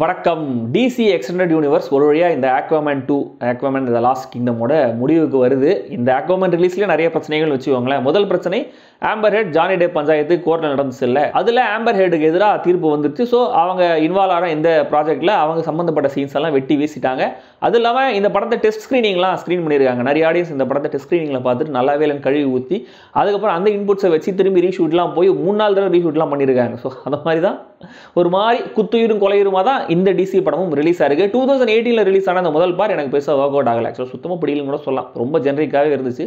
வணக்கம். DC extended universe ஒரு வழியாக இந்த Aquaman 2 Aquaman தி லாஸ்ட் கிங்டமோட முடிவுக்கு வருது. இந்த Aquaman ரிலீஸ்லேயே நிறைய பிரச்சனைகள் வச்சுக்கோங்களேன். முதல் பிரச்சனை Amber Heard Johnny Depp panchayat கோர்ட்டில் நடந்துச்சு இல்லை, அதில் ஆம்பர் ஹெட்டுக்கு எதிராக தீர்ப்பு வந்துருச்சு. ஸோ அவங்க இன்வால்வ் ஆகிற இந்த ப்ராஜெக்ட்டில் அவங்க சம்மந்தப்பட்ட சீன்ஸ் எல்லாம் வெட்டி வீசிட்டாங்க. அது இல்லாமல் இந்த படத்தை டெஸ்ட் ஸ்க்ரீனிங்லாம் ஸ்க்ரீன் பண்ணியிருக்காங்க. நிறைய ஆடியன்ஸ் இந்த படத்தை டெஸ்ட் ஸ்க்ரீனிங்கில் பார்த்துட்டு நல்லாவே இல்லைன்னு கழுவி ஊற்றி அதுக்கப்புறம் அந்த இன்புட்ஸை வச்சு திரும்பி ரீஷூட்லாம் போய் 3 நாள் தடவை ரீஷூட்லாம் பண்ணியிருக்காங்க. ஸோ அந்த மாதிரி தான் ஒரு மாதிரி குத்துயிரும் கொலையுருமா தான் இந்த DC படமும் ரிலீஸ் ஆயிருக்கு. 2018 ரிலீஸ் ஆன அந்த முதல் பார்ட் எனக்கு பெருசாக ஒர்க் அவுட் ஆகலை. ஆக்சுவலாக சுத்தமாக பிடிக்கலன்னு கூட சொல்லலாம். ரொம்ப ஜென்ரிக்காகவே இருந்துச்சு.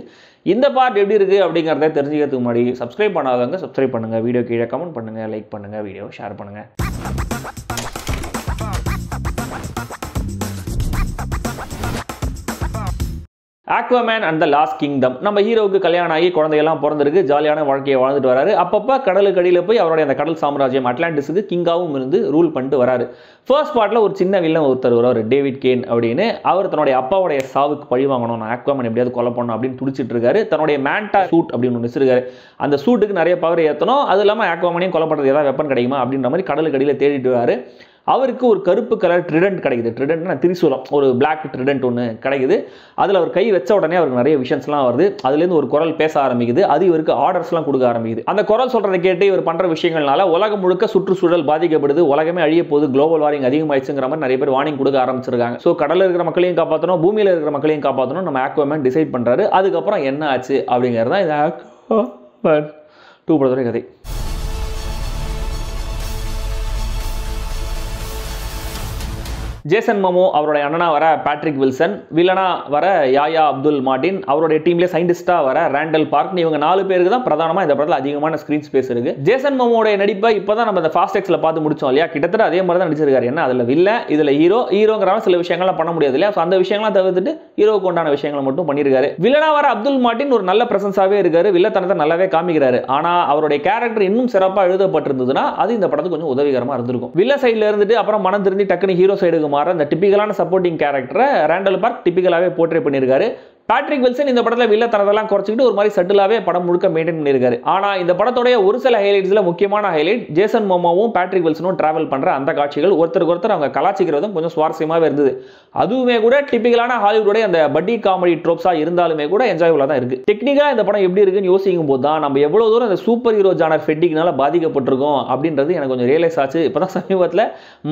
இந்த பார்ட் எப்படி இருக்குது அப்படிங்கிறத தெரிஞ்சுக்கிறதுக்கு முன்னாடி சப்ஸ்கிரைப் பண்ணாதவங்க சப்ஸ்கிரைப் பண்ணுங்கள், வீடியோ கீழே கமெண்ட் பண்ணுங்கள், லைக் பண்ணுங்கள், வீடியோ ஷேர் பண்ணுங்கள். Aquaman and the Lost Kingdom. நம்ம ஹீரோவுக்கு கல்யாணம் ஆகி குழந்தையெல்லாம் பிறந்திருக்கு, ஜாலியான வாழ்க்கையை வாழ்ந்துட்டு வராரு. அப்பப்போ கடலுக்கு அடியில் போய் அவருடைய அந்த கடல் சாம்ராஜ்யம் அட்லாண்டிஸுக்கு கிங்காகவும் இருந்து ரூல் பண்ணிட்டு வராரு. ஃபர்ஸ்ட் பார்ட்டில் ஒரு சின்ன வில்லன் ஒருத்தர் வருவார், டேவிட் கேன் அப்படின்னு. அவர் தன்னுடைய அப்பாவுடைய சாவுக்கு பழி வாங்கணும், நான் Aquaman எப்படியாவது கொலை பண்ணணும் அப்படின்னு துடிச்சிட்டு இருக்காரு. தன்னுடைய மேண்டா சூட் அப்படின்னு ஒன்று வச்சிருக்காரு. அந்த சூட்டுக்கு நிறைய பவர் ஏற்றணும், அது இல்லாமல் Aquaman கொலை பண்ணுறது ஏதாவது வெப்பன் கிடைக்குமா அப்படின்ற மாதிரி கடலுக்கு அடியில் தேடிட்டு வராரு. அவருக்கு ஒரு கருப்பு கலர் ட்ரிடென்ட் கிடைக்குது. ட்ரிடென்ட்னா திரிசூலம், ஒரு பிளாக் ட்ரிடென்ட் ஒன்று கிடைக்குது. அதில் அவர் கை வச்ச உடனே அவருக்கு நிறைய விஷயம்ஸ்லாம் வருது. அதுலேருந்து ஒரு குரல் பேச ஆரம்பிக்குது. அது இவருக்கு ஆர்டர்ஸ்லாம் கொடுக்க ஆரம்பிக்குது. அந்த குரல் சொல்கிறத கேட்டு இவர் பண்ணுற விஷயங்கள்னால உலகம் முழுக்க சுற்றுச்சூழல் பாதிக்கப்படுது, உலகமே அழிய போகுது, குளோபல் வார்மிங் அதிகமாகிடுச்சுங்கிற மாதிரி நிறைய பேர் வார்னிங் கொடுக்க ஆரம்பிச்சிருக்காங்க. ஸோ கடலில் இருக்கிற மக்களையும் காப்பாற்றணும், பூமியில் இருக்கிற மக்களையும் காப்பாற்றணும், நம்ம Aquaman டிசைட் பண்ணுறாரு. அதுக்கப்புறம் என்ன ஆச்சு அப்படிங்கிறது தான் இந்த Aquaman 2 படத்தோட கதை. ஜேசன் மோமோ அவருடைய அண்ணனா வர பேட்ரிக் வில்சன், வில்லனா வர யாயா அப்துல் மார்டின், அவருடைய டீம்லேயே சயின்டிஸ்டாக வர ரேண்டல் பார்க், இவங்க 4 பேருக்கு தான் பிரதானமாக இந்த படத்தில் அதிகமான ஸ்க்ரீன் ஸ்பேஸ் இருக்குது. ஜேசன் மோமோடைய நடிப்பை இப்போ தான் நம்ம இந்த ஃபாஸ்ட் எக்ஸில் பார்த்து முடிச்சோம் இல்லையா, கிட்டத்தட்ட அதே மாதிரி தான் நடிச்சிருக்காரு. ஏன்னா அதில் வில்லன், இதில் ஹீரோங்கிறவங்க சில விஷயங்கள்லாம் பண்ண முடியாது இல்லையா. ஸோ அந்த விஷயங்கள்லாம் தவிர்த்துட்டு ஹீரோவுக்கு உண்டான விஷயங்களை மட்டும் பண்ணியிருக்காரு. வில்லனா வர அப்துல் மார்டின் ஒரு நல்ல பிரசன்ஸாகவே இருக்காரு, வில்லத்தனத்தை நல்லாவே காமிக்கிறாரு. ஆனால் அவருடைய கேரக்டர் இன்னும் சிறப்பாக எழுதப்பட்டிருந்ததுன்னா அது இந்த படத்துக்கு கொஞ்சம் உதவிகரமாக இருந்திருக்கும். வில்ல சைடில் இருந்துட்டு அப்புறம் மனம் திருந்தி டக்குனு ஹீரோ சைடுக்கு அந்த டிபிக்கலான சப்போர்ட்டிங் கேரக்டரை ரேண்டல் பார்க் டிபிக்கலாவே போர்ட்ரே பண்ணியிருக்காரு. பேட்ரிக் வில்சன் இந்த படத்தில் வில்லத்தனத்தெல்லாம் குறைச்சிக்கிட்டு ஒரு மாதிரி சட்டிலாவே படம் முழுக்க மெயின்டைன் பண்ணியிருக்காரு. ஆனால் இந்த படத்தோடைய ஒரு சில ஹைலைட்ஸில் முக்கியமான ஹைலைட் ஜேசன் மோமோவும் பேட்ரிக் வில்சனும் டிராவல் பண்ணுற அந்த காட்சிகள். ஒருத்தருக்கு ஒருத்தர் அவங்க கலாச்சிக்கிறதும் கொஞ்சம் சுவாரஸ்யமாகவே இருந்தது. அதுவுமே கூட டிபிக்கலான ஹாலிவுடைய அந்த பட்டி காமெடி ட்ரோப்ஸாக இருந்தாலுமே கூட என்ஜாயபுளாக தான் இருக்குது. டெக்னிக்காக இந்த படம் எப்படி இருக்குன்னு யோசிக்கும் போது தான் நம்ம எவ்வளோ தூரம் இந்த சூப்பர் ஹீரோ ஜானர் ஃபெட்டிக்னால பாதிக்கப்பட்டிருக்கோம் அப்படின்றது எனக்கு கொஞ்சம் ரியலைஸ் ஆச்சு. இப்போ தான் சமீபத்தில்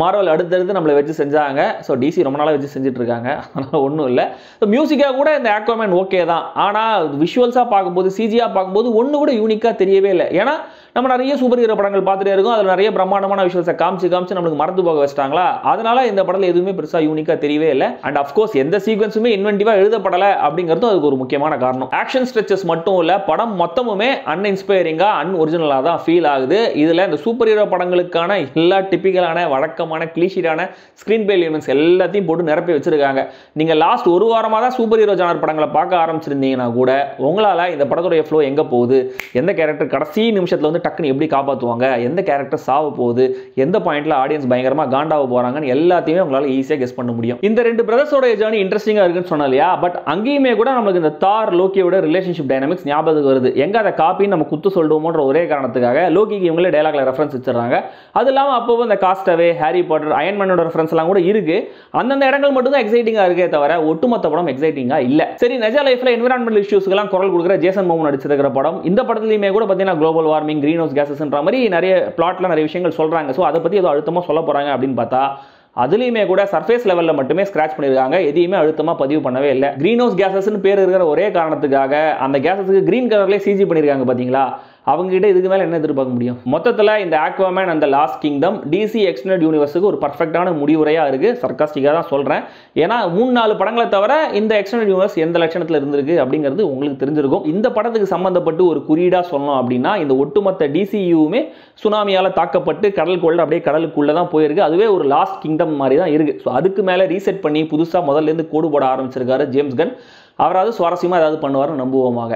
மார்வல் அடுத்தடுத்து நம்மளை வச்சு செஞ்சாங்க. ஸோ DC ரொம்ப நாளாக வச்சு செஞ்சுட்டு இருக்காங்க, அதனால் ஒன்றும் இல்லை. ஸோ மியூசிக்காக கூட இந்த Aquaman ஓகே தான். ஆனால் விஷுவல்ஸாக பார்க்கும்போது, CGயாக பார்க்கும்போது ஒன்று கூட யூனிக்காக தெரியவே இல்லை. ஏன்னா நம்ம நிறைய சூப்பர் ஹீரோ படங்கள் பார்த்துட்டே இருக்கோம், அதில் நிறைய பிரம்மாண்டமான விஷுவல்ஸை காமிச்சு நம்மளுக்கு மறந்து போக வச்சிட்டாங்களா, அதனால இந்த படத்தில் எதுவுமே பெருசாக யூனிக்காக தெரியவே இல்லை. அண்ட் அஃப்கோர்ஸ் எந்த சீக்வன்ஸுமே இன்வென்டிவாக எழுதப்படலை அப்படிங்கிறதும் அதுக்கு ஒரு முக்கியமான காரணம். ஆக்ஷன் ஸ்ட்ரெச்சஸ் மட்டும் இல்லை, படம் மொத்தமுமே அன்இன்ஸ்பைரிங்காக அன்ஒரிஜினலாக தான் ஃபீல் ஆகுது. இதில் இந்த சூப்பர் ஹீரோ படங்களுக்கான எல்லா டிப்பிக்கலான வழக்கமான கிளீஷிடான ஸ்க்ரீன் பிளே எலிமெண்ட்ஸ் எல்லாத்தையும் போட்டு நிரப்பி வச்சிருக்காங்க. நீங்கள் லாஸ்ட் ஒரு வாரமாக தான் சூப்பர் ஹீரோ ஜானர் படங்களை பார்க்க ஆரம்பிச்சிருந்தீங்கன்னா கூட உங்களால் இந்த படத்துடைய ஃப்ளோ எங்கே போகுது, எந்த கேரக்டர் கடைசி நிமிஷத்தில் வந்து டக்குன்னு எப்படி காப்பாற்றுவாங்க, எந்த கேரக்டர் சாவ போகுது, எந்த பாயிண்ட்ல ஆடியன்ஸ் பயங்கரமாக காண்டாக போகிறாங்கன்னு எல்லாத்தையுமே உங்களால் ஈஸியாக கெஸ் பண்ண முடியும். இந்த 2 பிரதர்ஸோட ஜர்னி இன்ட்ரெஸ்டிங்காக இருக்குன்னு சொன்னா இல்லையா, பட் அங்கேயுமே கூட நமக்கு இந்த தார் லோக்கியோட ரிலேஷன்ஷிப் டைனாமிக்ஸ் ஞாபகம் வருது. எங்கே அதை காப்பின்னு நம்ம குத்து சொல்லுவோமோன்ற ஒரே காரணத்துக்காக லோக்கிக்கு இவங்களே டைலாக்ல ரெஃபரன்ஸ் வச்சிடறாங்க. அது இல்லாமல் அப்போ இந்த காஸ்டவே, ஹாரி பாட்டர், அயன்மேனோட ரெஃபரன்ஸ் எல்லாம் கூட இருக்கு. அந்தந்த இடங்கள் மட்டும் தான் எக்ஸைட்டிங்காக இருக்கே தவிர ஒட்டுமொத்த படம் எக்ஸைட்டிங்காக இல்லை. சரி, நிஜ லைஃப்ல என்விரான்மெண்டல் இஷ்யூஸ்க்கெல்லாம் குரல் கொடுக்குற ஜேசன் மோமோ நடிச்சிருக்கிற படம். இந்த படத்துலையுமே கூட பார்த்தீங்கன்னா குளோபல் வார்மிங், கிரீன் ஹவுஸ் கேசஸ்ன்ற மாதிரி நிறைய பிளாட்ல நிறைய விஷயங்கள் சொல்றாங்க. ஸோ அதை பற்றி ஏதோ அழுத்தமாக சொல்ல போறாங்க அப்படின்னு பார்த்தா அதுலேயுமே கூட சர்ஃபேஸ் லெவலில் மட்டுமே ஸ்க்ராட்ச் பண்ணியிருக்காங்க, எதையுமே அழுத்தமாக பதிவு பண்ணவே இல்லை. கிரீன் ஹவுஸ் கேசஸ்ன்னு பேர் இருக்கிற ஒரே காரணத்துக்காக அந்த கேசஸுக்கு கிரீன் கலர்லேயே CG பண்ணியிருக்காங்க பார்த்தீங்களா. அவங்க கிட்ட இதுக்கு மேலே என்ன எதிர்பார்க்க முடியும்? மொத்தத்தில் இந்த Aquaman and the Lost Kingdom DC extended யூனிவர்ஸுக்கு ஒரு பர்ஃபெக்டான முடிவுரையாக இருக்குது. சர்க்காஸ்டிக்காக தான் சொல்கிறேன். ஏன்னா 3-4 படங்களை தவிர இந்த எக்ஸ்டெண்டட் யூனிவர்ஸ் எந்த லட்சணத்தில் இருந்திருக்கு அப்படிங்கிறது உங்களுக்கு தெரிஞ்சிருக்கும். இந்த படத்துக்கு சம்மந்தப்பட்டு ஒரு குறியீடாக சொல்லணும் அப்படின்னா இந்த ஒட்டுமொத்த DCUவுமே சுனாமியால் தாக்கப்பட்டு கடலுக்குள்ள அப்படியே கடலுக்குள்ளே தான் போயிருக்கு. அதுவே ஒரு லாஸ்ட் கிங்டம் மாதிரி தான் இருக்குது. ஸோ அதுக்கு மேலே ரீசெட் பண்ணி புதுசாக முதல்லேருந்து கோடு போட ஆரம்பிச்சிருக்காரு ஜேம்ஸ் கன். அவராவது சுவாரஸ்யமாக ஏதாவது பண்ணுவார்னு நம்புவோமாக.